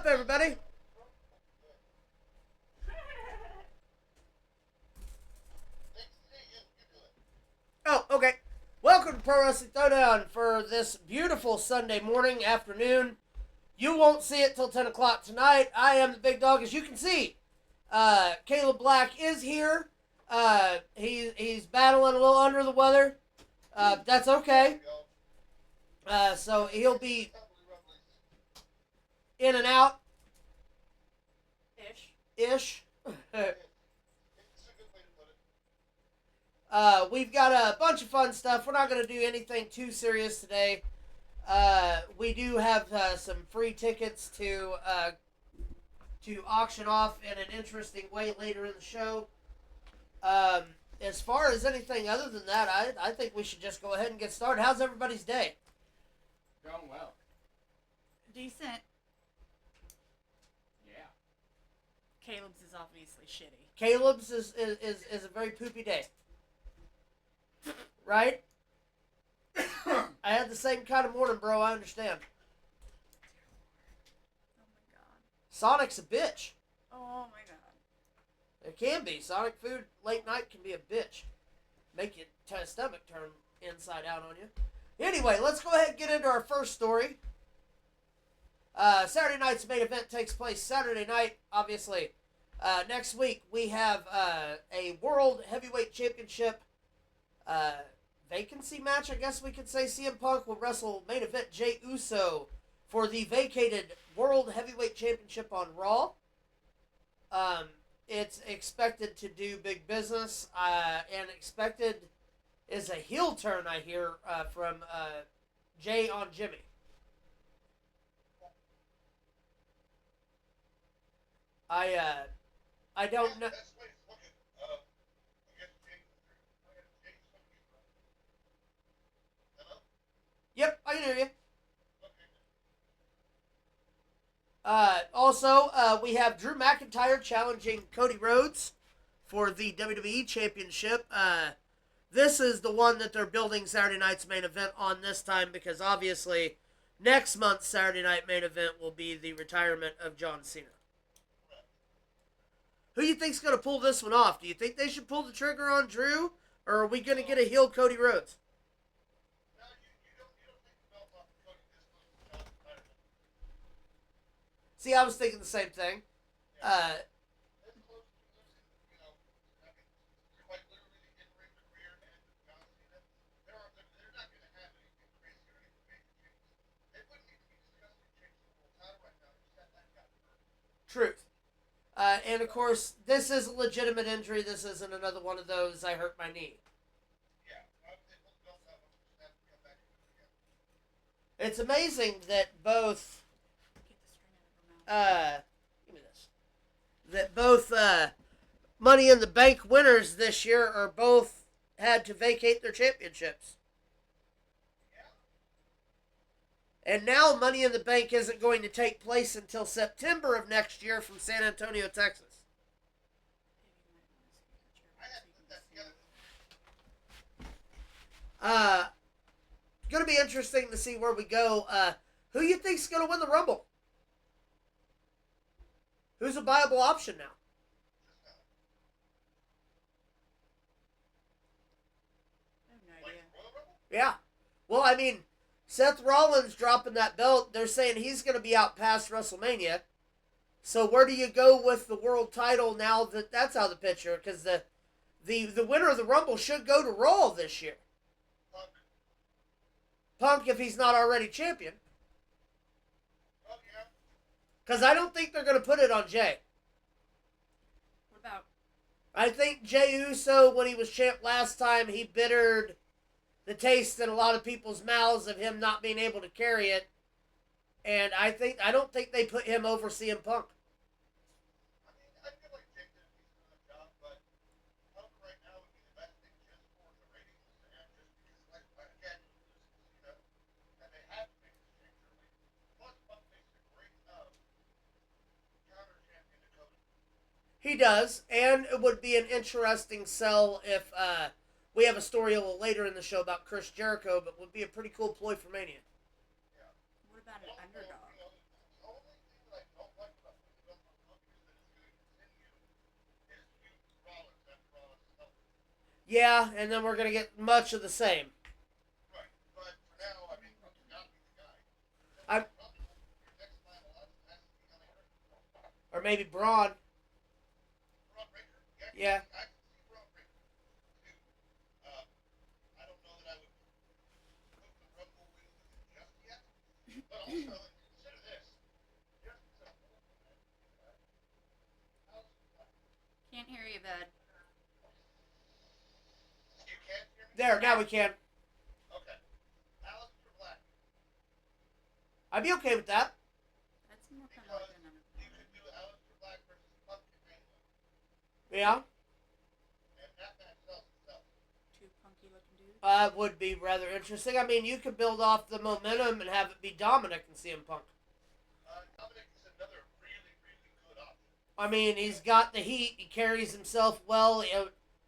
everybody? Oh, okay. Welcome to Pro Wrestling Throwdown for this beautiful Sunday morning, afternoon. You won't see it till 10 o'clock tonight. I am the big dog, as you can see. Kaleb Black is here. He's battling a little under the weather. That's okay. So he'll be in and out. Ish. We've got a bunch of fun stuff. We're not going to do anything too serious today. We do have some free tickets to auction off in an interesting way later in the show. As far as anything other than that, I think we should just go ahead and get started. How's everybody's day? Going well. Decent. Yeah. Kaleb's is obviously shitty. Kaleb's is a very poopy day. Right? I had the same kind of morning, bro. I understand. Oh my god. Sonic's a bitch. Oh my god. It can be. Sonic food late night can be a bitch. Make your stomach turn inside out on you. Anyway, let's go ahead and get into our first story. Saturday night's main event takes place Saturday night, obviously. Next week, we have a World Heavyweight Championship vacancy match, I guess we could say. CM Punk will wrestle main event Jey Uso for the vacated World Heavyweight Championship on Raw. It's expected to do big business, and expected is a heel turn, I hear, from Jay on Jimmy. I don't know. Yep, I can hear you. Also, we have Drew McIntyre challenging Cody Rhodes for the WWE Championship. This is the one that they're building Saturday night's main event on this time because obviously next month's Saturday night main event will be the retirement of John Cena. Who do you think's going to pull this one off? Do you think they should pull the trigger on Drew, or are we going to get a heel Cody Rhodes? See, I was thinking the same thing. Truth. And of course, this is a legitimate injury. This isn't another one of those, I hurt my knee. It's amazing that both... give me this. That both Money in the Bank winners this year are both had to vacate their championships. And now Money in the Bank isn't going to take place until September of next year from San Antonio, Texas. Going to be interesting to see where we go. Who you think's going to win the Rumble? Who's a viable option now? I have no idea. Yeah. Well, I mean, Seth Rollins dropping that belt, they're saying he's going to be out past WrestleMania. So where do you go with the world title now that that's out of the picture? Because the winner of the Rumble should go to Raw this year. Punk, if he's not already champion. Because I don't think they're going to put it on Jay. What about? I think Jey Uso, when he was champ last time, he bittered the taste in a lot of people's mouths of him not being able to carry it. And I don't think they put him over CM Punk. I feel like Jake did a decent enough job, but Punk right now would be the best thing just for the ratings and just because, like, again, and they have to make this change early. Plus, Punk makes a great counter champion to Cody. He does, and it would be an interesting sell if we have a story a little later in the show about Chris Jericho, but would be a pretty cool ploy for Mania. What about an underdog? The only thing that I don't like Yeah, and then we're going to get much of the same. Right. But for now, I mean, Punk's got to be the guy. I'm- Probably your next time has to be LA Knight. Or maybe Braun. Braun Breaker? Yeah. I can see Braun Breaker too. I don't know that I would put the Rumble win with him just yet. But also, consider this. Just as a whole, how's that? Can't hear you, bud. You can't hear me? There, now we can. Okay. Aleister Black. I'd be okay with that. That's more kind Because of like an you could do Aleister Black versus Punk at Mania. Yeah. And that match sells itself. two punky looking dudes. Would be rather interesting. I mean, you could build off the momentum and have it be Dominic and CM Punk. Dominic is another really, really good option. I mean, he's got the heat. He carries himself well.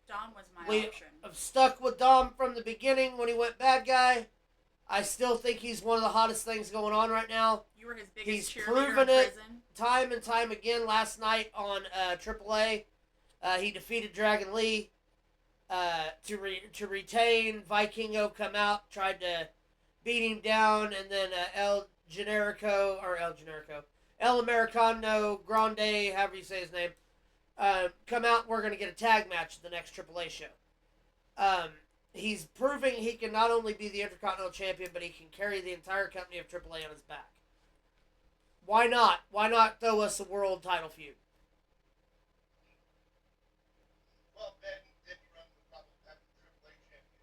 Dom was my We option. have stuck with Dom from the beginning when he went bad guy. I still think he's one of the hottest things going on right now. You were his He's biggest cheerleader proven in it. prison. Time and time again last night on AAA. He defeated Dragon Lee to retain. Vikingo come out, tried to beat him down, and then El Americano Grande, however you say his name, come out. We're going to get a tag match at the next AAA show. He's proving he can not only be the Intercontinental Champion, but he can carry the entire company of AAA on his back. Why not? Why not throw us a world title feud? Well, then you run the problem of having the AAA champion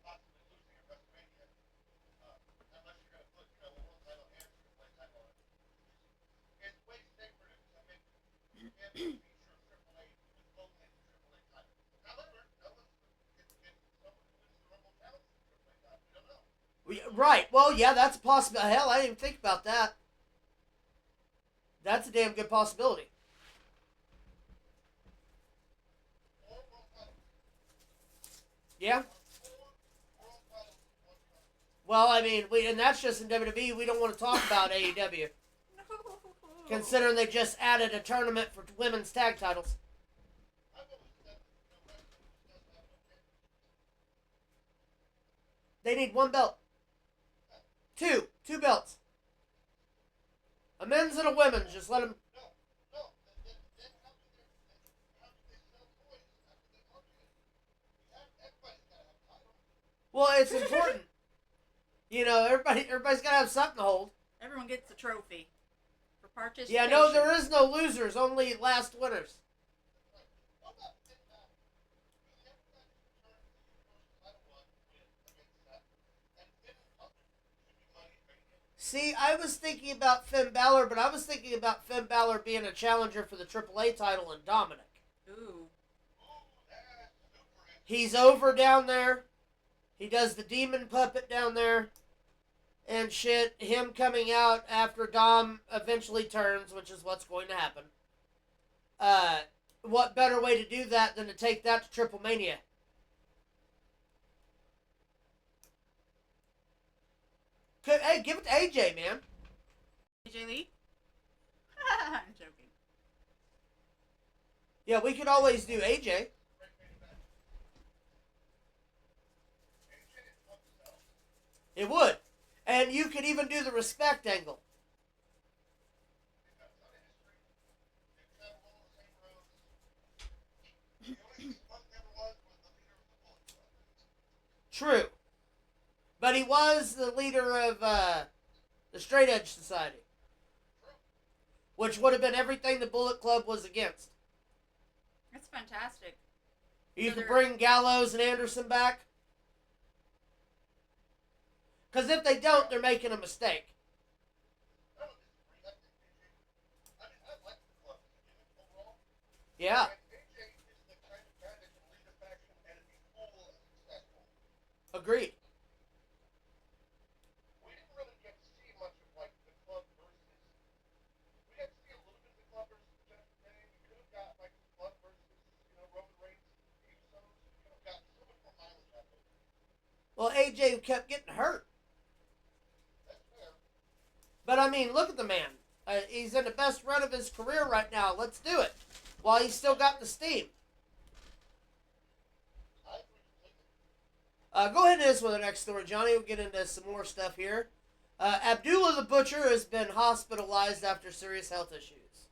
possibly losing at WrestleMania. Unless you're going to put, a world title and AAA title on it. It's way safer to make the feature of AAA with only the AAA title. However, someone who wins the Rumble challenges the AAA title. We don't know. Right. Well, yeah, that's a possibility. Hell, I didn't even think about that. That's a damn good possibility. Or world titles. Yeah. Or world titles. Well, I mean, and that's just in WWE. We don't want to talk about AEW, No. considering they just added a tournament for women's tag titles. I've always said that wrestling just doesn't have no champion. They need one belt. Two belts. A men's and a women's. Just let them. No. Then how do they sell toys after they market it? Everybody's got to have a title. Well, it's important. Everybody's got to have something to hold. Everyone gets a trophy for participation. Yeah, no, there is no losers. Only last winners. What about Finn Balor? He never got his return to the Universal title run against Seth. And Finn and Punk should be money making. See, I was thinking about Finn Balor, but I was thinking about Finn Balor being a challenger for the AAA title and Dominic. Ooh. Ooh, that's super interesting. He's over down there. He does the demon puppet down there. And shit, him coming out after Dom eventually turns, which is what's going to happen. What better way to do that than to take that to Triple Mania? Hey, give it to AJ, man. AJ Lee? I'm joking. Yeah, we could always do AJ. Great main event. AJ and Punk sell. It would. And you could even do the respect angle. They've got a ton of history. They've traveled all the same roads. The only thing Punk never was the leader of the Bullet Club. True. But he was the leader of the Straight Edge Society. True. Which would have been everything the Bullet Club was against. That's fantastic. You So could they're- bring Gallows and Anderson back. Because if they don't, they're making a mistake. I don't disagree. I think AJ would. I mean, I like the club as a unit overall. Yeah, And AJ is the kind of guy that can lead a faction and be cool and successful. agreed. We didn't really get to see much of like the club versus. We got to see a little bit of the club versus the Judgment Day. We could have got like the club versus Roman Reigns and the Usos. We could have gotten so much more mileage out of it. Well, AJ kept getting hurt. That's fair. But I mean, look at the man. He's in the best run of his career right now. Let's do it. While he's still got the steam. I agree. Go ahead and hit us with the next story, Johnny. We'll get into some more stuff here. Abdullah the Butcher has been hospitalized after serious health issues.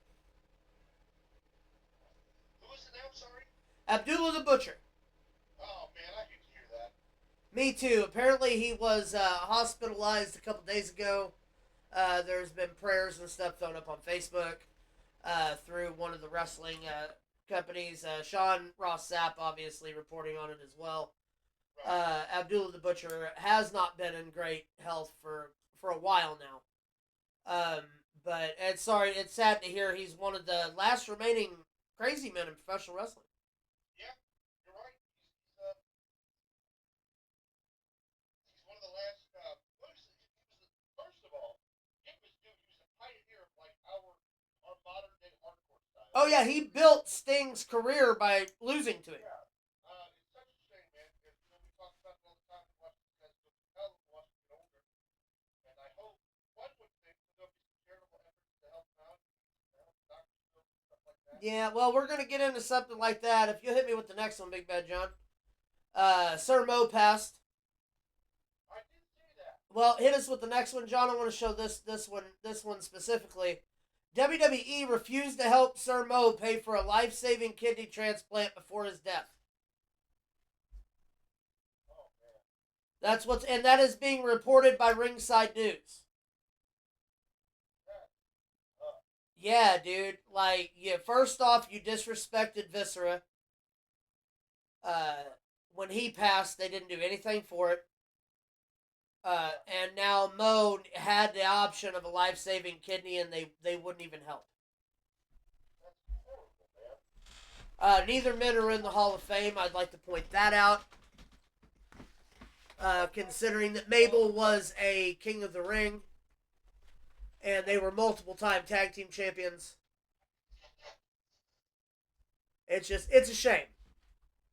Who is it now? Sorry. Abdullah the Butcher. Oh man, I hate to hear that. Me too. Apparently he was hospitalized a couple days ago. There's been prayers and stuff thrown up on Facebook through one of the wrestling companies. Sean Ross Sapp obviously reporting on it as well. Right. Abdullah the Butcher has not been in great health for a while now. But it's sad to hear he's one of the last remaining crazy men in professional wrestling. Yeah, you're right. He's one of the last. First of all, he was a pioneer of like our modern day hardcore style. Oh yeah, he built Sting's career by losing to him. Yeah. It's such a shame, man, because we talk about it all the time. Watching guys go to hell and watching get older. And I hope one would think that there'll be some charitable efforts to help him out, to help doctors and stuff like that. Yeah, well, we're gonna get into something like that. If you'll hit me with the next one, Big Bad John. Sir Mo passed. I did see that. Well, hit us with the next one, John. I want to show this one specifically. WWE refused to help Sir Mo pay for a life-saving kidney transplant before his death. Oh man. And that is being reported by Ringside News. Yeah, dude. Like, first off, you disrespected Viscera. When he passed, they didn't do anything for it. And now Mo had the option of a life-saving kidney, and they wouldn't even help. That's horrible, man. Neither men are in the Hall of Fame. I'd like to point that out. Considering that Mabel was a King of the Ring, and they were multiple-time tag team champions. It's a shame.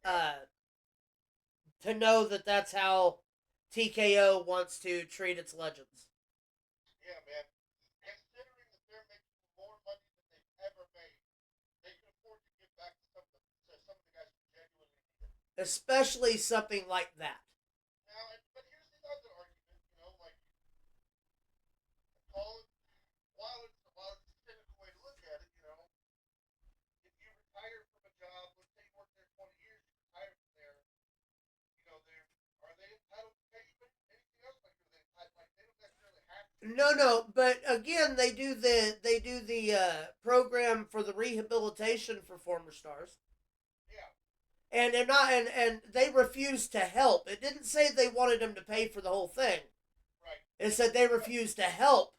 To know that that's how TKO wants to treat its legends. Yeah, man. Considering that they're making more money than they've ever made, they can afford to give back to some of the guys who genuinely need it. Especially something like that. Now, but here's the other argument, like call it while it's a cynical way to look at it, if you retire from a job, let's say you work there 20 years, you retire from there, are they entitled to pay you anything else? Like, are they entitled? Like, they don't necessarily have to. No, but again, they do the program for the rehabilitation for former stars. Yeah. And they're not, and they refused to help. It didn't say they wanted them to pay for the whole thing. Right. It said they refused to help.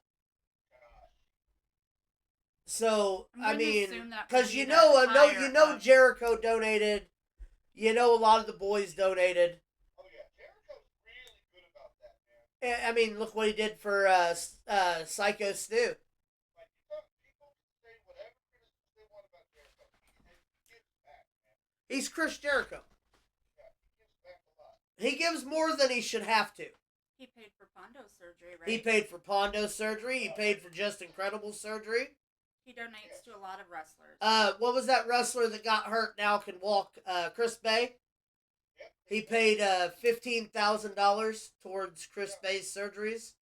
So I mean, because Jericho donated, a lot of the boys donated. Oh yeah, Jericho's really good about that, man. I mean, look what he did for Psycho Stu. Like, people say whatever criticism they want about Jericho, he gives back, man. He's Chris Jericho. Yeah, he gives back a lot. He gives more than he should have to. He paid for Pondo's surgery, right? He paid for Pondo's surgery. He paid for Just Incredible's surgery. He donates to a lot of wrestlers. What was that wrestler that got hurt now can walk? Chris Bay? Yep. He paid $15,000 towards Chris Bay's surgeries,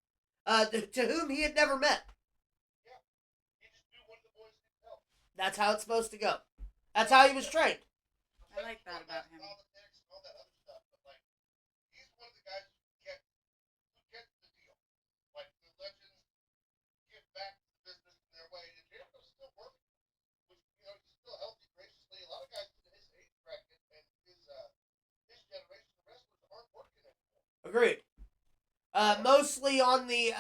to whom he had never met. Yeah. He just knew one of the boys needed help. That's how it's supposed to go. That's how he was trained. I like that about him. Politics and all that other stuff, but like, he's one of the guys who gets the deal. Like, the legends give back to the business in their way, and Jericho's still working. Which, he's still healthy, graciously. A lot of guys in his age bracket and his generation of wrestlers aren't working anymore. Agreed. Mostly on the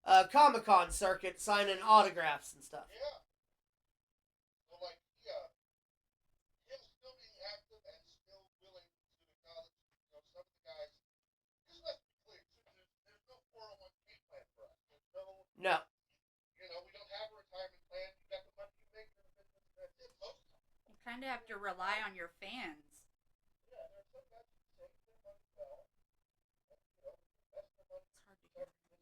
Comic-Con circuit, signing autographs and stuff. Yeah. So, like, him still being active and still willing to acknowledge, some of the guys. Just let's be clear, there's no 401k plan for us. There's no. No. We don't have a retirement plan. You got the money you make in the business, and that's it. Most of the time. You kind of have to rely on your fans. Yeah, there are some guys who save their money well, and invest their money. It's hard to hear.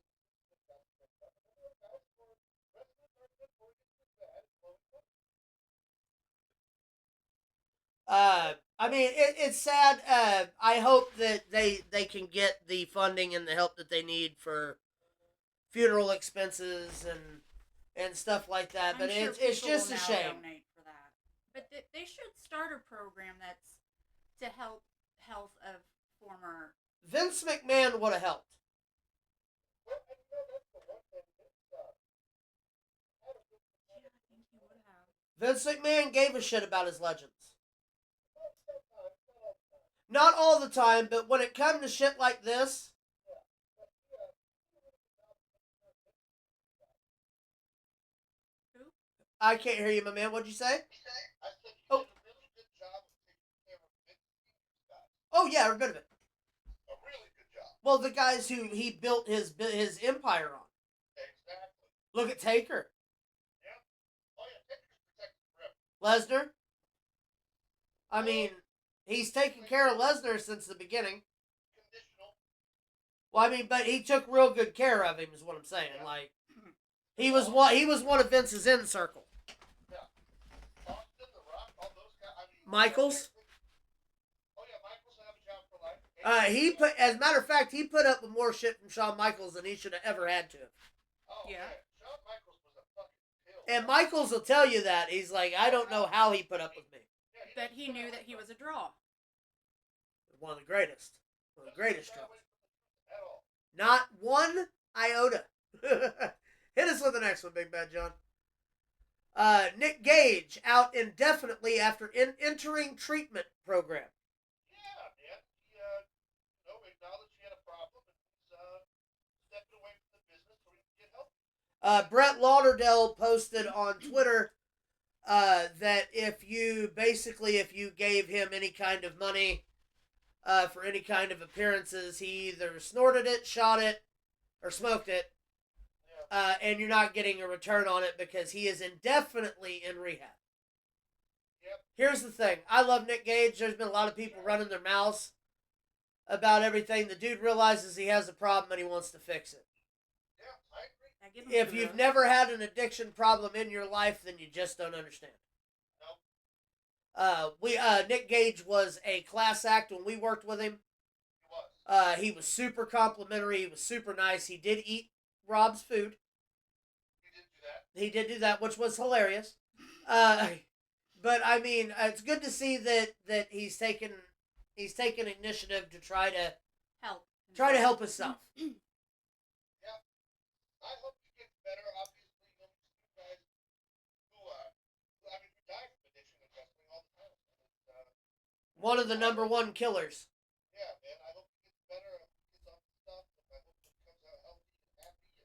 I mean, it's sad. I hope that they can get the funding and the help that they need for funeral expenses and stuff like that. But I'm sure it's people just will a now shame. donate for that. But they should start a program that's to help health of former. Vince McMahon would have helped. Well, and you know, that's the one thing that had a good Yeah, I think he would have. Vince McMahon gave a shit about his legends. sometimes, not all the time. Not all the time, but when it comes to shit like this, But yeah, Who? I can't hear you, my man. What'd you say? I said you Oh. did a really good job of taking care of Vince's guys. Oh yeah, every bit of it. A really good job. Well, the guys who he built his empire on. Exactly. Look at Taker, Oh yeah, Taker's protected forever. Lesnar. I mean, he's taken care of Lesnar since the beginning. Conditional. Well, I mean, but he took real good care of him, is what I'm saying. Like, he was one of Vince's inner circle. Austin, The Rock, all those guys. I mean, Michaels. Oh yeah, Michaels will have a job for life. He put, as a matter of fact, he put up with more shit from Shawn Michaels than he should have ever had to. Oh Yeah. man, Shawn Michaels was a fucking pill. And Michaels will tell you that. He's like, I don't know how he put up with me. Yeah, But he knew that he was a draw. One of the greatest. One of the greatest Got draws. away from the at all. Not one iota. Hit us with the next one, Big Bad John. Nick Gage out indefinitely after entering treatment program. Yeah, man. He acknowledged he had a problem and he's stepping away from the business so he can get help. Brett Lauderdale posted on Twitter that if you gave him any kind of money for any kind of appearances, he either snorted it, shot it, or smoked it, and you're not getting a return on it because he is indefinitely in rehab. Yep. Here's the thing. I love Nick Gage. There's been a lot of people running their mouths about everything. The dude realizes he has a problem and he wants to fix it. Yeah, I agree. I give him If kudos. you've never had an addiction problem in your life, then you just don't understand. Nick Gage was a class act when we worked with him. He was. He was super complimentary. He was super nice. He did eat Rob's food. He did do that. He did do that, which was hilarious. But I mean, it's good to see that he's taken initiative to try to help himself. I hope he gets better. Obviously, you guys who die from addiction and wrestling all the time. One of the number one killers. Yeah, man. I hope he gets better. I hope he gets off the stuff. And I hope he comes out healthy and happy.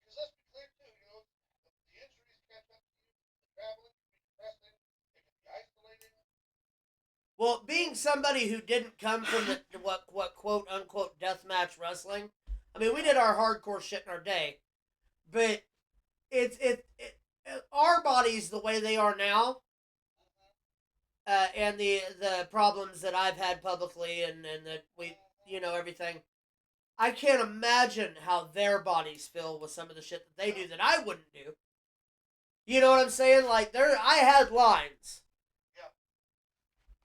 Because let's be clear too, the injuries catch up to you. The traveling can be depressing. It can be isolating. Well, being somebody who didn't come from the what quote unquote deathmatch wrestling, I mean, we did our hardcore shit in our day, but it's our bodies the way they are now, and the problems that I've had publicly and that we everything. I can't imagine how their bodies feel with some of the shit that they do that I wouldn't do. You know what I'm saying? Like I had lines.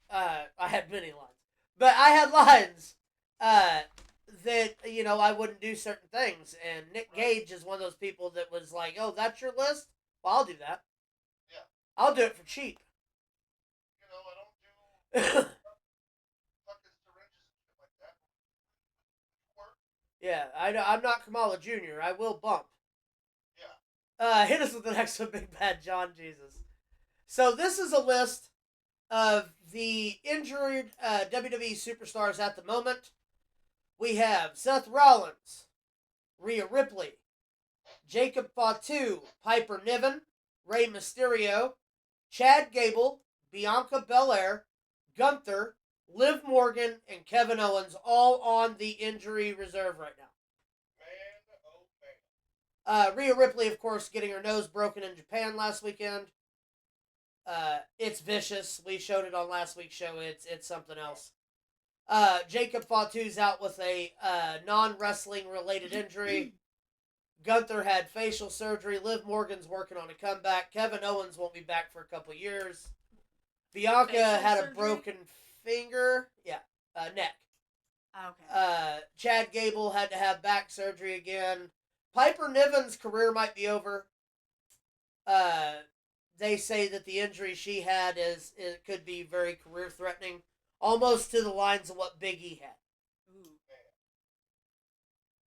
I had many lines, but I had lines that I wouldn't do certain things. And Nick Gage is one of those people that was like, "Oh, that's your list? Well, I'll do that. Yeah. I'll do it for cheap." I don't do fucking syringes and shit like that. Work. Yeah, I'm not Kamala Jr. I will bump. Yeah. Hit us with the next one, Big Bad John Jesus. So this is a list of the injured WWE superstars at the moment. We have Seth Rollins, Rhea Ripley, Jacob Fatu, Piper Niven, Rey Mysterio, Chad Gable, Bianca Belair, Gunther, Liv Morgan, and Kevin Owens, all on the injury reserve right now. Man, oh man. Rhea Ripley, of course, getting her nose broken in Japan last weekend. It's vicious. We showed it on last week's show. It's something else. Jacob Fatu's out with a non-wrestling related injury. Gunther had facial surgery. Liv Morgan's working on a comeback. Kevin Owens won't be back for a couple years. Bianca Facial had a surgery? broken finger. Yeah, neck. Okay. Chad Gable had to have back surgery again. Piper Niven's career might be over. They say that the injury she had it could be very career threatening, almost to the lines of what Big E had. Ooh.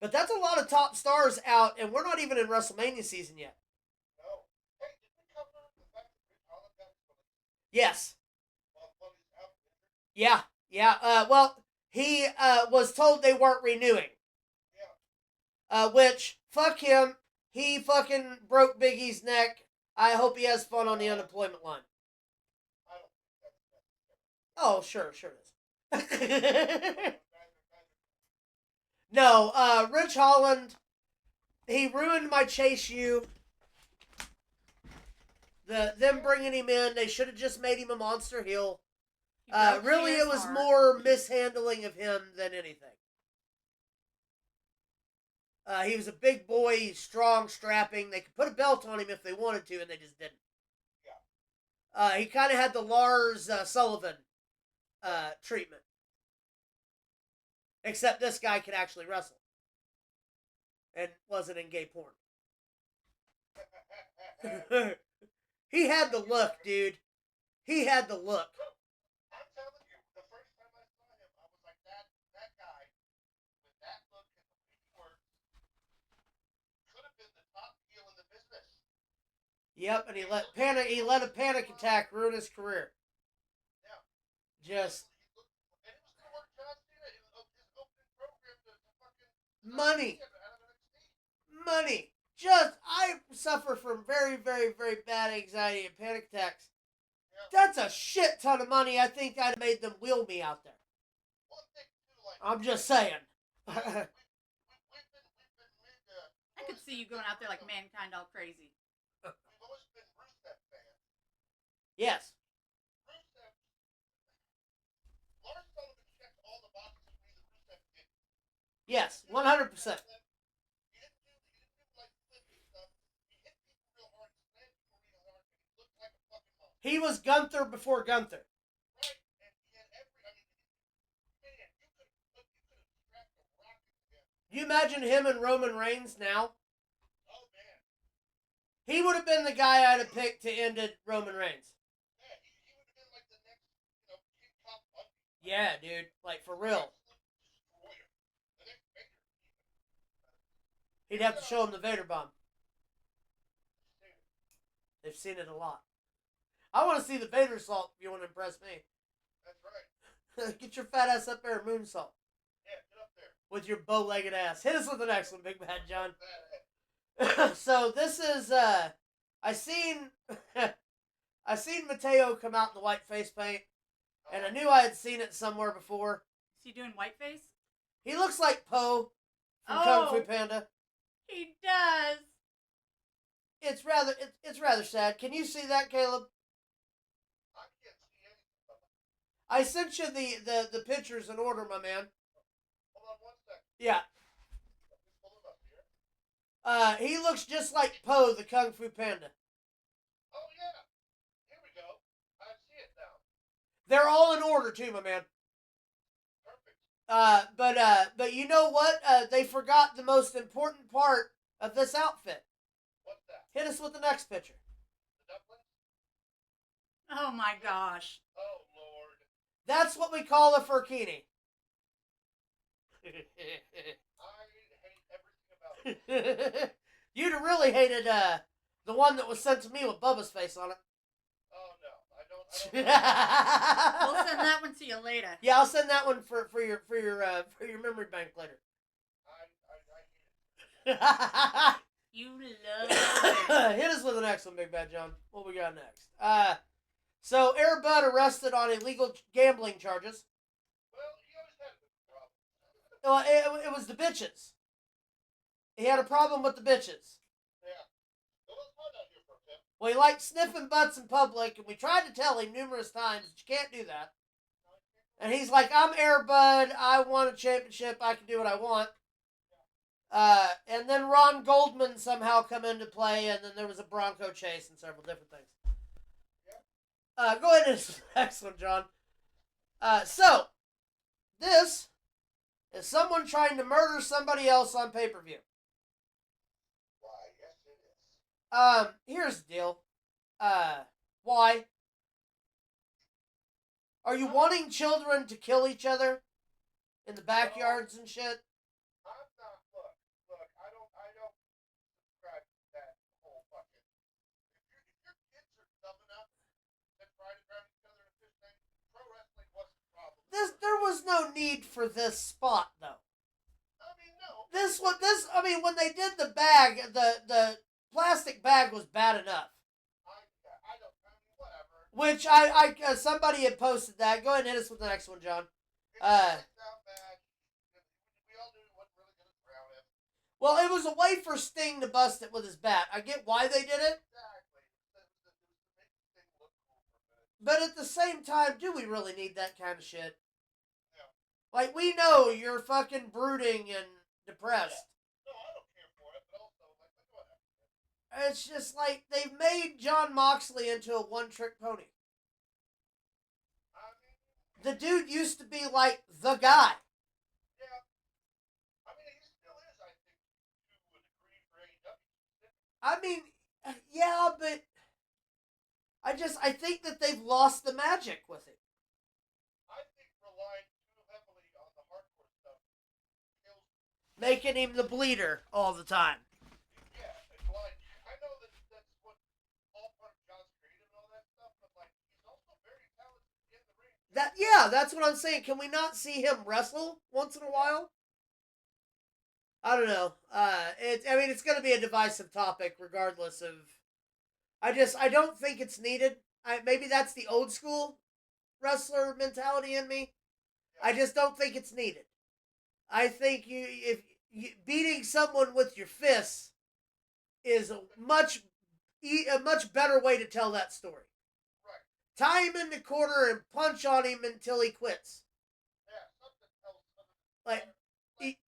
But that's a lot of top stars out, and we're not even in WrestleMania season yet. No. Hey, did we cover the fact that Rich Holland got released Yes. while he's out injured? Yeah. Well, he was told they weren't renewing. Yeah. Which, fuck him. He fucking broke Big E's neck. I hope he has fun on the unemployment line. I don't think that's Oh, sure it is. No, Rich Holland, he ruined my Chase U. Them bringing him in, they should have just made him a monster heel. He broke Really, Shia's it was heart. more mishandling of him than anything. He was a big boy, strong, strapping. They could put a belt on him if they wanted to, and they just didn't. Yeah. He kind of had the Lars Sullivan treatment. Except this guy could actually wrestle. And wasn't in gay porn. He had the look, dude. He had the look. I'm telling you, the first time I saw him, I was like, that guy with that look and the way he works could have been the top heel in the business. Yep, and he let a panic attack ruin his career. Yeah. Just And he was going to work John Cena in his opening program to fucking money. out of NXT. Money. I suffer from very, very, very bad anxiety and panic attacks. Yeah. That's a shit ton of money. I think I'd have made them wheel me out there. One thing too, like I'm just saying. we've been made. I could see you going out there like Mankind all crazy. We've always been Rusev fans. Yes. Rusev, Lars Sullivan checked all the boxes for me that Rusev did. Yes. 100%. He didn't do like flippy stuff. He hit people real hard, slammed people real hard, and he looked like a fucking monster. He was Gunther before Gunther. Right, and he had every. I mean, man, you could have strapped a rocket to him. You imagine him and Roman Reigns now? Oh man, He would have been the guy I'd have picked to end it Roman Reigns. yeah, he would have been like the next, King Kong Bundy. Yeah, dude. Like, for real. Absolute destroyer. The next Vader. He'd have to show him the Vader bomb. They've seen it a lot. I want to see the Vader assault if you want to impress me. That's right. Get your fat ass up there and moonsault. Yeah, get up there. With your bow-legged ass. Hit us with the next one, Big Bad John. That, So this is I seen Mateo come out in the white face paint, and I knew I had seen it somewhere before. Is he doing whiteface? He looks like Poe from Oh. Kung Fu Panda. He does. It's rather sad. Can you see that, Caleb? I can't see anything from it. I sent you the pictures in order, my man. Hold on one second. Yeah. Let me pull it up here. He looks just like Poe, the Kung Fu Panda. Oh yeah. Here we go. I see it now. They're all in order too, my man. Perfect. But you know what? They forgot the most important part of this outfit. What's that? Hit us with the next picture. The dumplings? Oh my gosh. Oh Lord. That's what we call a furkini. I hate everything about it. You'd have really hated the one that was sent to me with Bubba's face on it. Oh no, I don't. We'll send that one to you later. Yeah, I'll send that one for your memory bank later. I hate it. You love it. Hit us with the next one, Big Bad John. What we got next? So Air Bud arrested on illegal gambling charges. Well, he always had a problem. Well, it was the bitches. He had a problem with the bitches. Yeah. So let's find out here for him. Well, he liked sniffing butts in public, and we tried to tell him numerous times that you can't do that. And he's like, I'm Air Bud. I want a championship. I can do what I want. And then Ron Goldman somehow come into play, and then there was a Bronco chase and several different things. Go ahead and answer the next one, John. So, this is someone trying to murder somebody else on pay-per-view. Why, yes, it is. Here's the deal. Why? Are you wanting children to kill each other in the backyards and shit? I'm not, look, I don't subscribe to that whole fucking, if your kids are dumb enough to try to drown each other in a fish tank, pro wrestling wasn't a problem. There was no need for this spot, though. I mean, no. When they did the bag, the plastic bag was bad enough. I don't, whatever. Which somebody had posted that. Go ahead and hit us with the next one, John. It sound bad. We all knew he wasn't really going to drown him. Well, it was a way for Sting to bust it with his bat. I get why they did it. Exactly. It was to make the thing look cool for a minute. But at the same time, do we really need that kind of shit? No. Like, we know you're fucking brooding and depressed. No, I don't care for it, but also, like, whatever. It's just like they've made Jon Moxley into a one-trick pony. I mean, The dude used to be like the guy. yeah. I mean, he still is, I think, to a degree for AEW. I mean, yeah, but I think that they've lost the magic with it. I think relying too heavily on the hardcore stuff kills. Making him the bleeder all the time. Yeah, it's like, I know that's what all part of John's creative and all that stuff, but like, he's also very talented in the ring. That's what I'm saying. Can we not see him wrestle once in a while? I don't know. It's going to be a divisive topic regardless of. I don't think it's needed. Maybe that's the old school wrestler mentality in me. I just don't think it's needed. I think beating someone with your fists is a much better way to tell that story. Right. Tie him in the corner and punch on him until he quits. Yeah, something else. Like,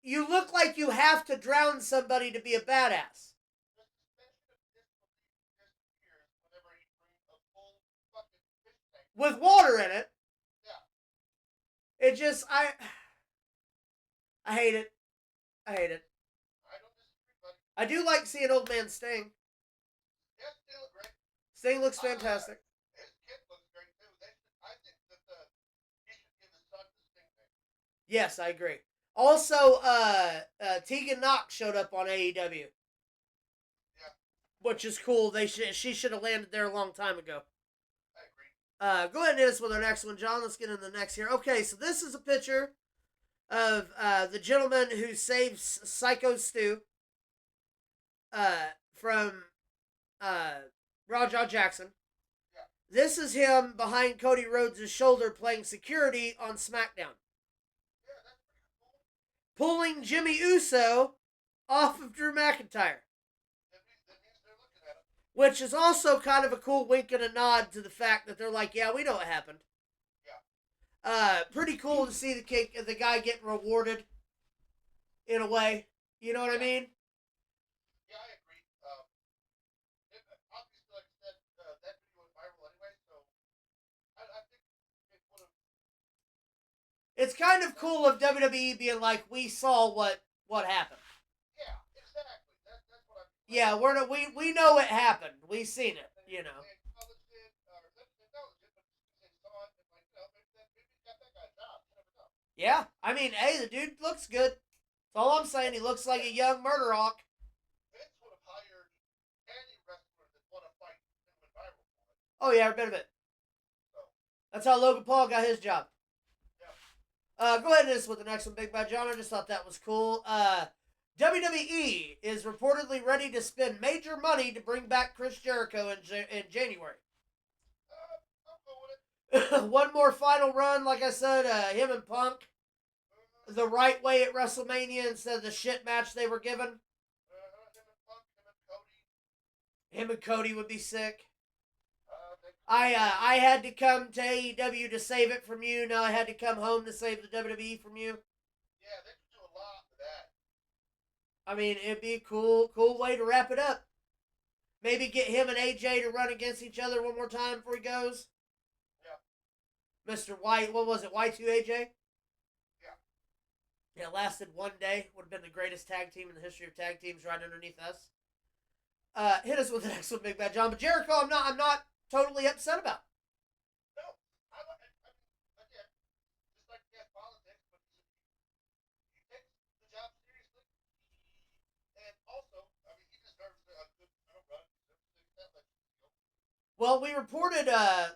you look like you have to drown somebody to be a badass. The suspension of disbelief disappears whenever he brings a full fucking fish tank. With water in it. Yeah. It just, I hate it. I hate it. I don't disagree, buddy. I do like seeing old man Sting. Yes, they look great. Sting looks fantastic. His kid looks great too. I think that he should give his son the Sting thing. Yes, I agree. Also, Tegan Knox showed up on AEW. Yeah. Which is cool. She should have landed there a long time ago. I agree. Go ahead and hit us with our next one, John. Let's get into the next here. Okay, so this is a picture of the gentleman who saves Psycho Stu from Raja Jackson. Yeah. This is him behind Cody Rhodes' shoulder playing security on SmackDown. Yeah, that's pretty cool. Pulling Jimmy Uso off of Drew McIntyre. That means they're looking at him. Which is also kind of a cool wink and a nod to the fact that they're like, yeah, we know what happened. Yeah. Pretty cool to see the guy getting rewarded in a way. You know what I mean? Yeah, I agree. Obviously, like I said, that video went viral anyway, so I think it would have. It's kind of cool of WWE being like, we saw what happened. Yeah, exactly. That's what I'm. Yeah, we know it happened. We seen it. You know. They acknowledged it, but they saw it, and like, maybe he got that guy a job. You never know. Yeah, I mean, hey, the dude looks good. That's all I'm saying. He looks like a young murder hawk. Vince would have hired any wrestler that won a fight and went viral for it. Oh yeah, every bit of it. So. That's how Logan Paul got his job. Yeah. Go ahead and hit us with the next one, Big Bad John. I just thought that was cool. WWE is reportedly ready to spend major money to bring back Chris Jericho in January. I'm cool with it. One more final run, like I said, him and Punk, the right way at WrestleMania instead of the shit match they were given. Him and Punk, him and Cody. Him and Cody would be sick. They- I had to come to AEW to save it from you. Now I had to come home to save the WWE from you. Yeah, they could do a lot with that. I mean, it'd be a cool way to wrap it up. Maybe get him and AJ to run against each other one more time before he goes. Mr. White, what was it, Y2AJ? Yeah. Yeah, it lasted one day. Would have been the greatest tag team in the history of tag teams right underneath us. Hit us with the next one, Big Bad John. But Jericho, I'm not totally upset about. No, I mean, again, just like he has politics, but he takes the job seriously. And also, I mean, he deserves a good run. He deserves that much. Well, we reported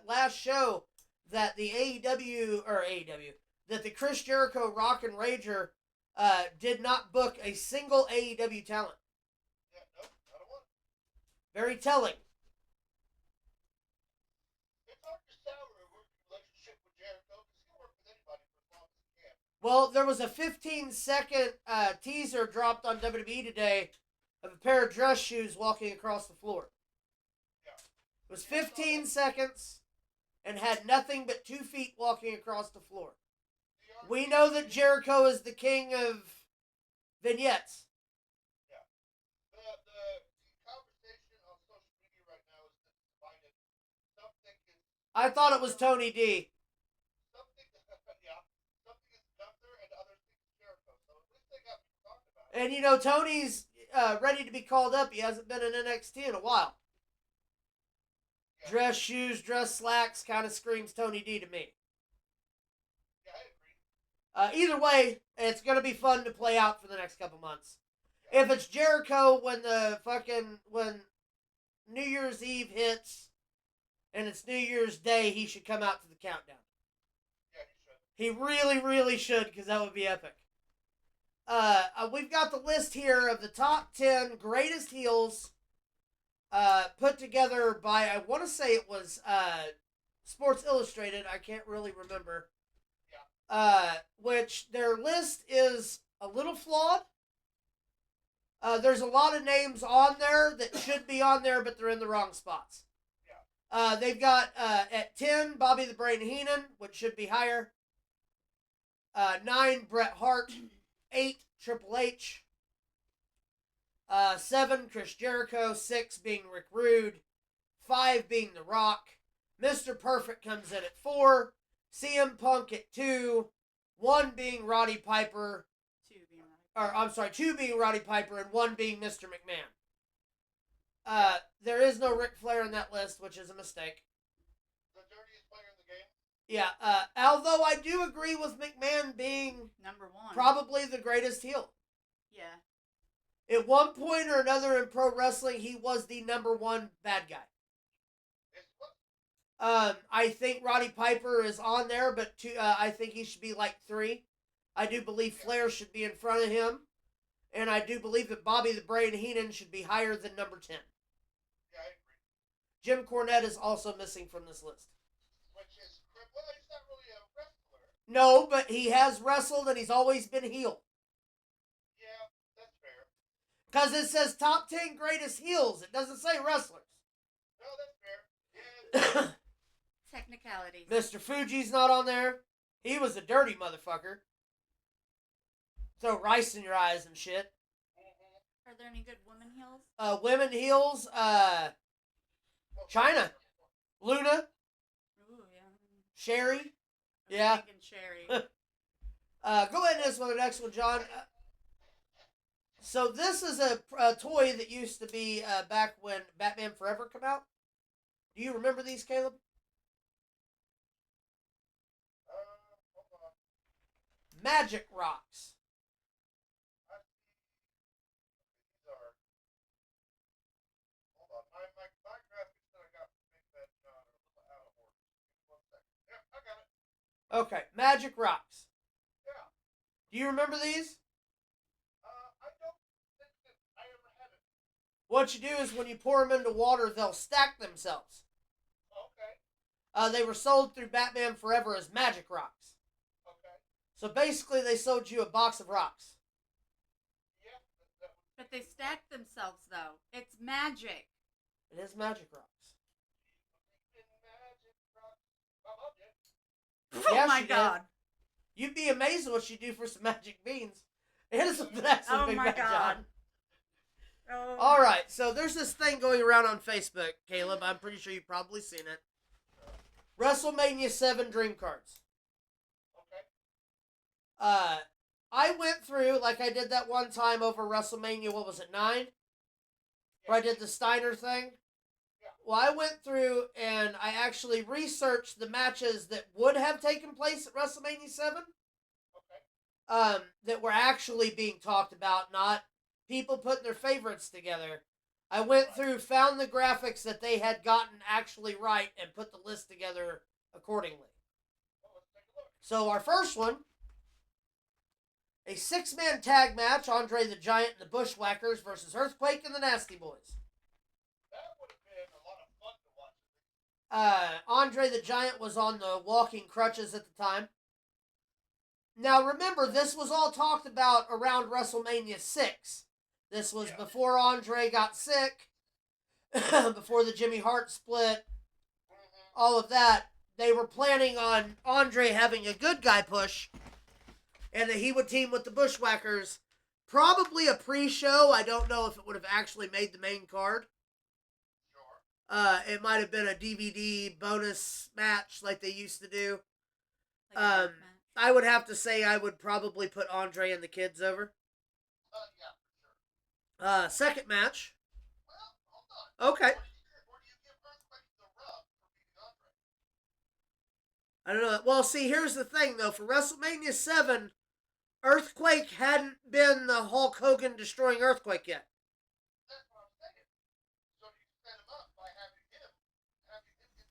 last show that the that the Chris Jericho Rock and Rager did not book a single AEW talent. Yeah, no, I don't want it. Very telling. It's hard to sour a working relationship with Jericho because he'll work with anybody for as long as he can. Well, there was a 15-second teaser dropped on WWE today of a pair of dress shoes walking across the floor. Yeah. It was 15 seconds and had nothing but 2 feet walking across the floor. We know that Jericho is the king of vignettes. Yeah. The conversation on social media right now is divided. Some think it's I thought it was Tony D. some think yeah. Some think it's Gunther and others think it's Jericho. So at least they got people talking about it. And you know, Tony's ready to be called up. He hasn't been in NXT in a while. Yeah. Dress shoes, dress slacks, kind of screams Tony D to me. Yeah, I agree. Either way, it's going to be fun to play out for the next couple months. If it's Jericho when New Year's Eve hits and it's New Year's Day, he should come out to the countdown. Yeah, he should. He really, really should, because that would be epic. We've got the list here of the top 10 greatest heels put together by, I want to say it was Sports Illustrated. I can't really remember. Which their list is a little flawed. There's a lot of names on there that should be on there, but they're in the wrong spots. They've got at 10 Bobby the Brain Heenan, which should be higher. 9 Bret Hart. 8 Triple H. 7 Chris Jericho. 6 being Rick Rude. 5 being The Rock. Mr. Perfect comes in at 4. CM Punk at 2. 1 being Roddy Piper. 2 being Roddy Piper and 1 being Mr. McMahon. There is no Ric Flair on that list, which is a mistake. The dirtiest player in the game. Yeah, although I do agree with McMahon being Number 1. probably the greatest heel. Yeah. At one point or another in pro wrestling, he was the number 1 bad guy. I think Roddy Piper is on there, but I think he should be like 3. I do believe Flair should be in front of him, and I do believe that Bobby the Brain Heenan should be higher than number 10. Yeah, I agree. Jim Cornette is also missing from this list. Which is, well, he's not really a wrestler. No, but he has wrestled and he's always been heel. Yeah, that's fair. Because it says top 10 greatest heels. It doesn't say wrestlers. No, that's fair. Yeah. Technicalities. Mr. Fuji's not on there. He was a dirty motherfucker. Throw rice in your eyes and shit. Are there any good women heels? Women heels, China. Luna. Ooh, yeah. Sherry. I was Yeah. thinking Sherry. Go ahead and ask for the next one, John. So this is a toy that used to be back when Batman Forever came out. Do you remember these, Kaleb? Hold on. Magic rocks. These are. Hold on. My graphics that I got from Big Bad John are a little out of order. Give me 1 second. Yep, I got it. Okay, magic rocks. Yeah. Do you remember these? I don't think that I ever had it. What you do is when you pour them into water, they'll stack themselves. Okay. They were sold through Batman Forever as magic rocks. Okay. So basically, they sold you a box of rocks. Yeah. But they stack themselves, though. It's magic. It is magic rocks. Oh Yes, my she did. god. You'd be amazed at what she do for some magic beans. Hit us with the next one, Oh Big my Bad God. John. Oh. All right, so there's this thing going around on Facebook, Kaleb. I'm pretty sure you've probably seen it. WrestleMania 7 Dream Cards. Okay. I went through, like I did that one time over WrestleMania, what was it, 9? Where I did the Steiner thing. Yeah. Well, I went through and I actually researched the matches that would have taken place at WrestleMania 7. Okay. That were actually being talked about, not people putting their favorites together. I went through, found the graphics that they had gotten actually right, and put the list together accordingly. Well, let's take a look. So our first one, a 6-man tag match, Andre the Giant and the Bushwhackers versus Earthquake and the Nasty Boys. That would have been a lot of fun to watch. Andre the Giant was on the walking crutches at the time. Now remember, this was all talked about around WrestleMania 6. This was before Andre got sick, before the Jimmy Hart split, all of that. They were planning on Andre having a good guy push, and that he would team with the Bushwhackers. Probably a pre-show. I don't know if it would have actually made the main card. Sure. It might have been a DVD bonus match like they used to do. Like a death match. I would have to say I would probably put Andre and the kids over. Yeah, for sure. Second match. Well, hold on. Okay. Or do you give Earthquake the rub for beating Andre? I don't know. Well, see, here's the thing, though. For WrestleMania 7, Earthquake hadn't been the Hulk Hogan destroying Earthquake yet. That's what I'm saying. So you set him up by having him get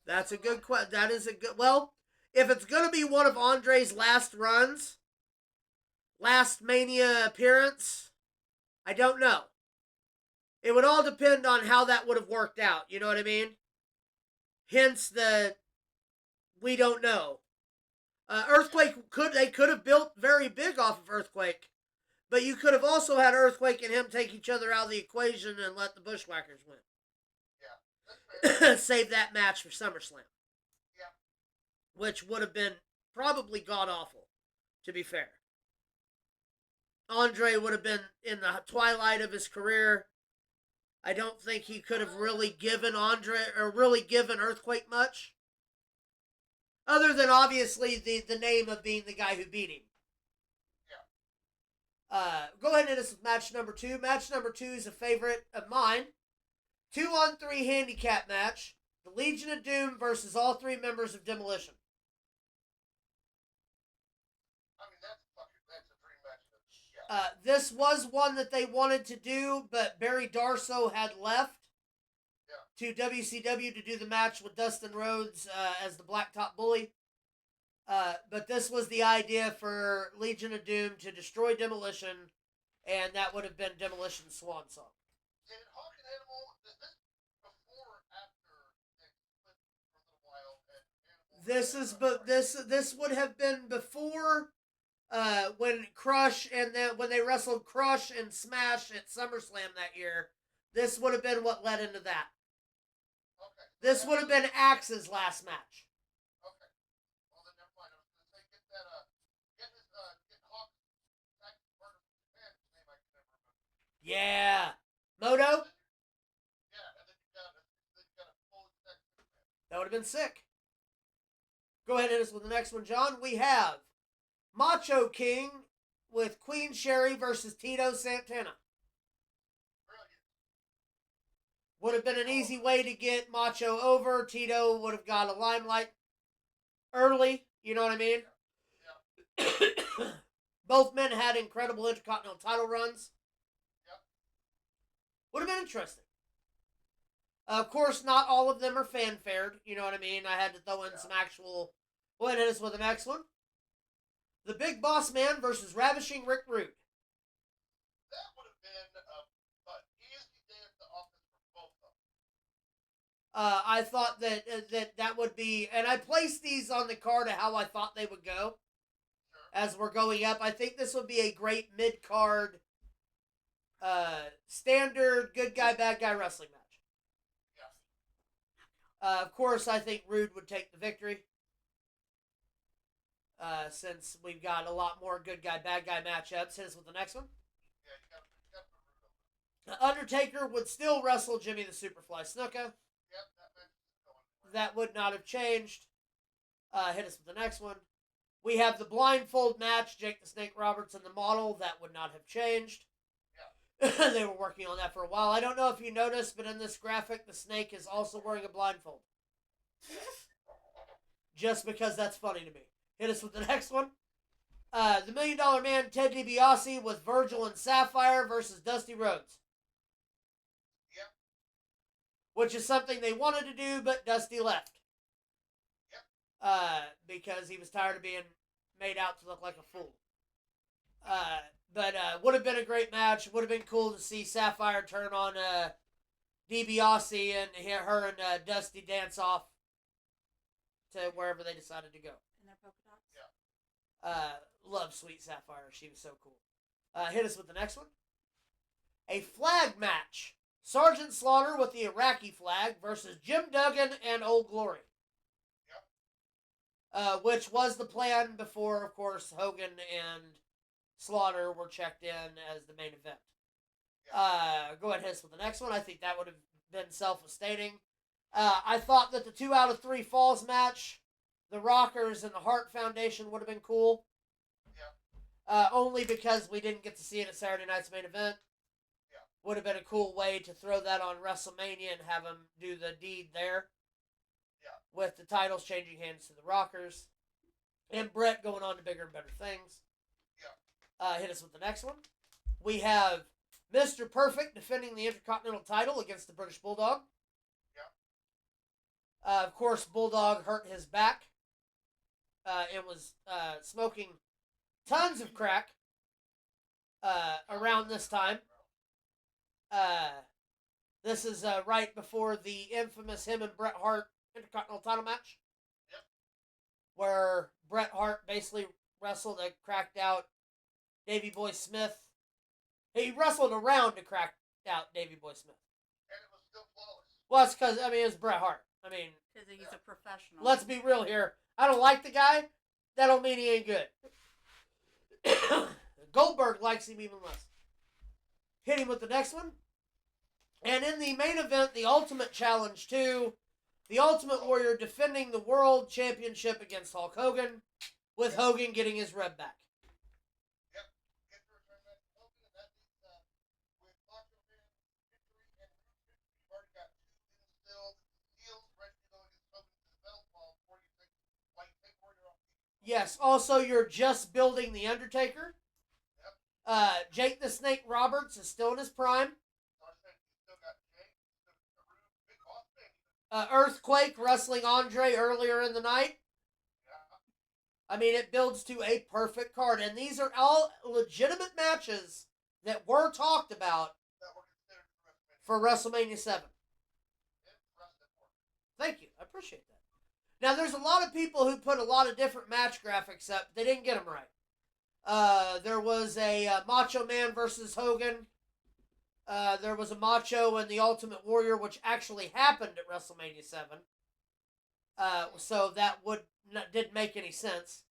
That's a good question. That is a good... Well, if it's going to be one of Andre's last runs, last Mania appearance, I don't know. It would all depend on how that would have worked out. You know what I mean? Hence the... We don't know. Earthquake they could have built very big off of Earthquake, but you could have also had Earthquake and him take each other out of the equation and let the Bushwhackers win. Yeah, that's fair. Save that match for SummerSlam. Yeah. Which would have been probably god awful, to be fair. Andre would have been in the twilight of his career. I don't think he could have really given Earthquake much. Other than, obviously, the name of being the guy who beat him. Yeah. Go ahead and hit us with match number 2. Match number 2 is a favorite of mine. 2-on-3 handicap match. The Legion of Doom versus all 3 members of Demolition. I mean, that's a dream match. Yeah. This was one that they wanted to do, but Barry Darsow had left to WCW to do the match with Dustin Rhodes as the Blacktop Bully. But this was the idea for Legion of Doom to destroy Demolition, and that would have been Demolition's swan song. Did Hawk and Animal, is this before or after they split for a little while and Animal? This would have been before when Crush and then when they wrestled Crush and Smash at SummerSlam that year. This would have been what led into that. Okay. This would have been Axe's last match. Okay. Well, then never mind. I was going to say, get Hawk back to partner from Japan, whose name I can never remember. Yeah. Moto? Yeah, and then you got a full executive man. That would have been sick. Go ahead and hit us with the next one, John. We have Macho King with Queen Sherry versus Tito Santana. Brilliant. Would have been an easy way to get Macho over. Tito would have got a limelight early. You know what I mean? Yeah. Both men had incredible Intercontinental title runs. Yep. Would have been interesting. Of course, not all of them are fanfared. You know what I mean? I had to throw in some actual... Go ahead and hit us with the next one. The Big Boss Man versus Ravishing Rick Rude. That would have been an easy day at the office for both of them. I thought that would be... And I placed these on the card of how I thought they would go. Sure. As we're going up. I think this would be a great mid-card standard good guy, bad guy wrestling match. Yeah. Of course, I think Rude would take the victory. Since we've got a lot more good guy, bad guy matchups. Hit us with the next one. Yeah, you got to put Rude on. Undertaker would still wrestle Jimmy the Superfly Snuka. Yep, that match is going. That would not have changed. Hit us with the next one. We have the blindfold match, Jake the Snake Roberts and the model. That would not have changed. Yeah. They were working on that for a while. I don't know if you noticed, but in this graphic, the snake is also wearing a blindfold. Just because that's funny to me. Hit us with the next one. The $1 Million Man, Ted DiBiase, with Virgil and Sapphire versus Dusty Rhodes. Yep. Which is something they wanted to do, but Dusty left. Yep. Because he was tired of being made out to look like a fool. But would have been a great match. Would have been cool to see Sapphire turn on DiBiase and her and Dusty dance off to wherever they decided to go. And their polka dots. Yeah. Love Sweet Sapphire. She was so cool. Hit us with the next one. A flag match. Sergeant Slaughter with the Iraqi flag versus Jim Duggan and Old Glory. Yep. Which was the plan before, of course, Hogan and Slaughter were checked in as the main event. Yeah. Go ahead and hit us with the next one. I think that would have been self-stating. I thought that the 2 out of 3 falls match, the Rockers and the Hart Foundation, would have been cool. Yeah. Only because we didn't get to see it at Saturday night's main event. Yeah. Would have been a cool way to throw that on WrestleMania and have them do the deed there. Yeah. With the titles changing hands to the Rockers. And Brett going on to bigger and better things. Yeah. Hit us with the next one. We have Mr. Perfect defending the Intercontinental title against the British Bulldog. Yeah. Of course, Bulldog hurt his back and was smoking tons of crack around this time. This is right before the infamous him and Bret Hart Intercontinental title match. Yep. Where Bret Hart basically wrestled a cracked out Davey Boy Smith. He wrestled around to crack out Davey Boy Smith. And it was still flawless. Well, it's because, it's Bret Hart. Because he's a professional. Let's be real here. I don't like the guy. That don't mean he ain't good. Goldberg likes him even less. Hit him with the next one. And in the main event, the Ultimate Challenge 2, the Ultimate Warrior defending the World Championship against Hulk Hogan, with Hogan getting his rep back. Yep. Get the return match with Hogan, and that means with Macho Man victory and Root victory, you've already got 2 instilled heels ready to go against Hogan to the belt ball before you take Warrior off. Yes, also you're just building The Undertaker. Yep. Jake the Snake Roberts is still in his prime. So I said you still got Jake, still Root, Big Boss Man. Earthquake wrestling Andre earlier in the night. Yeah. It builds to a perfect card. And these are all legitimate matches that were talked about That were considered for WrestleMania. for WrestleMania 7. Interesting work. Thank you. I appreciate that. Now, there's a lot of people who put a lot of different match graphics up. They didn't get them right. There was a Macho Man versus Hogan. There was a Macho and the Ultimate Warrior, which actually happened at WrestleMania 7. So that didn't make any sense.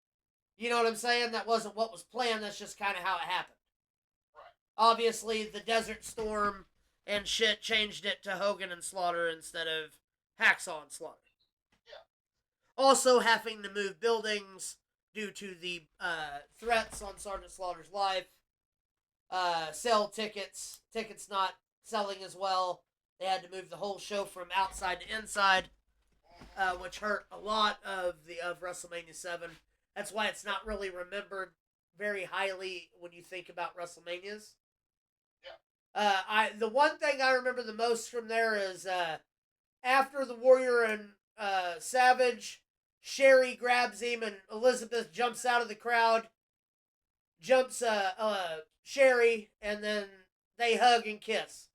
You know what I'm saying? That wasn't what was planned. That's just kind of how it happened. Right. Obviously, the Desert Storm and shit changed it to Hogan and Slaughter instead of Hacksaw and Slaughter. Yeah. Also having to move buildings due to the threats on Sergeant Slaughter's life. Sell tickets. Tickets not selling as well. They had to move the whole show from outside to inside, which hurt a lot of WrestleMania 7. That's why it's not really remembered very highly when you think about WrestleManias. Yeah. The one thing I remember the most from there is after the Warrior and Savage, Sherry grabs him and Elizabeth jumps out of the crowd, jumps Sherry, and then they hug and kiss.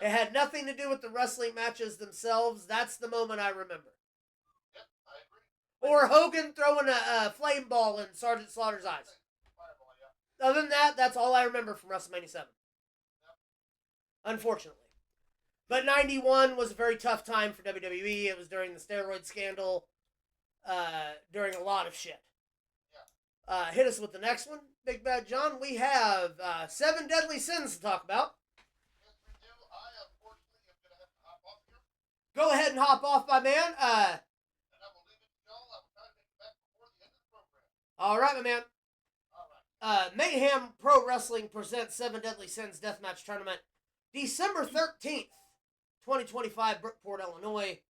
Yeah. It had nothing to do with the wrestling matches themselves. That's the moment I remember. Yep, I agree. Or Hogan throwing a flame ball in Sergeant Slaughter's eyes. Fireball, yeah. Other than that, that's all I remember from WrestleMania 7. Yep. Unfortunately. But 91 was a very tough time for WWE. It was during the steroid scandal, during a lot of shit. Yeah. Hit us with the next one, Big Bad John. We have 7 deadly sins to talk about. Yes, we do. I, unfortunately, am going to have to hop off here. Go ahead and hop off, my man. And I will leave it to y'all. I will try to make it All right, my man. Mayhem Pro Wrestling presents 7 Deadly Sins Deathmatch Tournament, December 13th, 2025, Brookport, Illinois.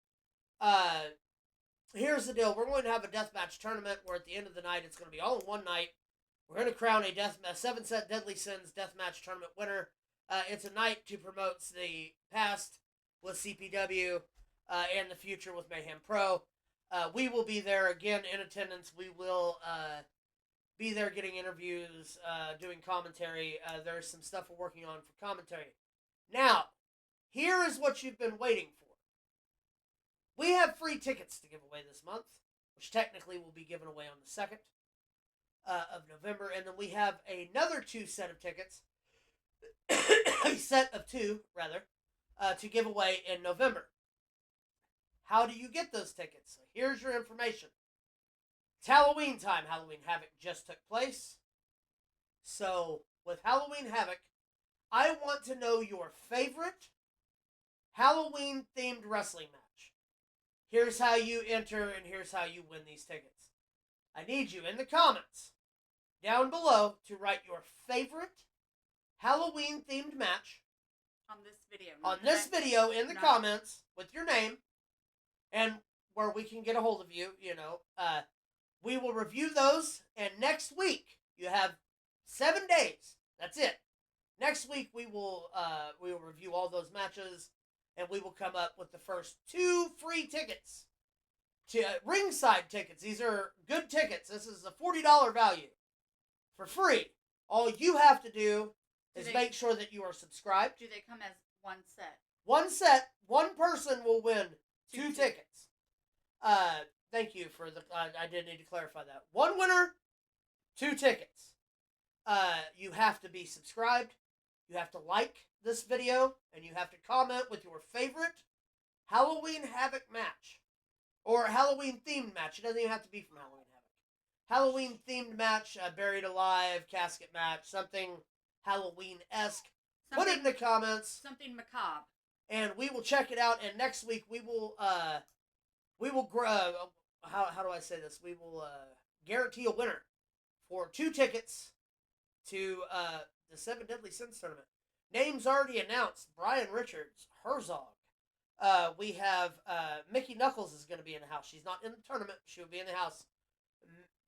Here's the deal. We're going to have a deathmatch tournament where at the end of the night, it's going to be all in one night. We're going to crown a 7-set Deadly Sins deathmatch tournament winner. It's a night to promote the past with CPW and the future with Mayhem Pro. We will be there again in attendance. We will be there getting interviews, doing commentary. There's some stuff we're working on for commentary. Now, here is what you've been waiting for. We have free tickets to give away this month, which technically will be given away on the 2nd of November. And then we have another 2 set of tickets, a set of 2, rather, to give away in November. How do you get those tickets? So here's your information. It's Halloween time. Halloween Havoc just took place. So, with Halloween Havoc, I want to know your favorite Halloween-themed wrestling match. Here's how you enter, and here's how you win these tickets. I need you in the comments down below to write your favorite Halloween-themed match On this video. on this video in the comments with your name and where we can get a hold of you, we will review those, and next week, you have 7 days. That's it. Next week, we will review all those matches, and we will come up with the first 2 free tickets. Ringside tickets. These are good tickets. This is a $40 value for free. All you have to do is make sure that you are subscribed. Do they come as one set? One set, one person will win 2 tickets. Thank you for the. I did need to clarify that. 1 winner, 2 tickets. You have to be subscribed. You have to like this video, and you have to comment with your favorite Halloween Havoc match or Halloween themed match. It doesn't even have to be from Halloween Havoc. Halloween themed match, Buried Alive, casket match, something Halloween-esque. Put it in the comments. Something macabre. And we will check it out. And next week we will how do I say this? We will guarantee a winner for 2 tickets to the 7 Deadly Sins tournament. Names already announced: Brian Richards, Herzog. We have Mickey Knuckles is going to be in the house. She's not in the tournament. She will be in the house.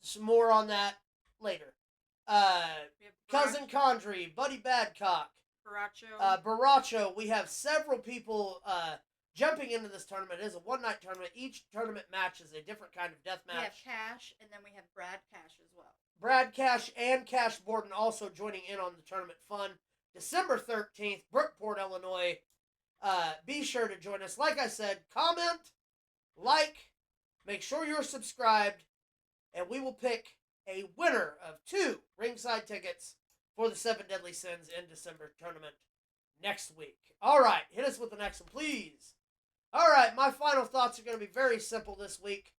Some more on that later. Cousin Condry, Buddy Badcock, Baracho. We have several people jumping into this tournament. It is a one-night tournament. Each tournament match is a different kind of death match. We have Cash, and then we have Brad Cash as well. Brad Cash and Cash Borden also joining in on the tournament fun. December 13th, Brookport, Illinois. Be sure to join us. Like I said, comment, like, make sure you're subscribed, and we will pick a winner of 2 ringside tickets for the 7 Deadly Sins in December tournament next week. All right, hit us with the next one, please. All right, my final thoughts are going to be very simple this week.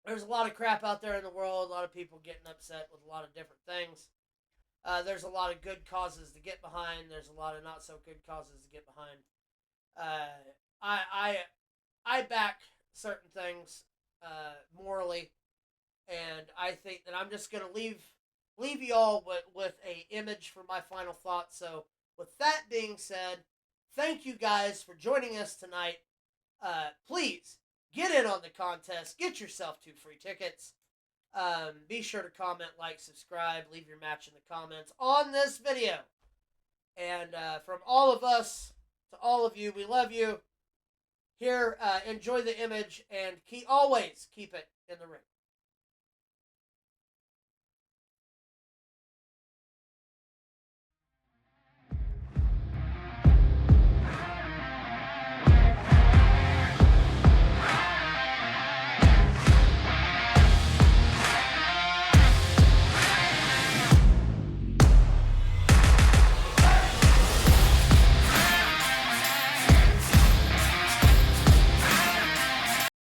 There's a lot of crap out there in the world, a lot of people getting upset with a lot of different things. There's a lot of good causes to get behind. There's a lot of not so good causes to get behind. I back certain things morally, and I think that I'm just going to leave you all with a image for my final thoughts. So with that being said, thank you guys for joining us tonight. Please get in on the contest. Get yourself 2 free tickets. Be sure to comment, like, subscribe, leave your match in the comments on this video. And from all of us to all of you, we love you. Here, enjoy the image and always keep it in the ring.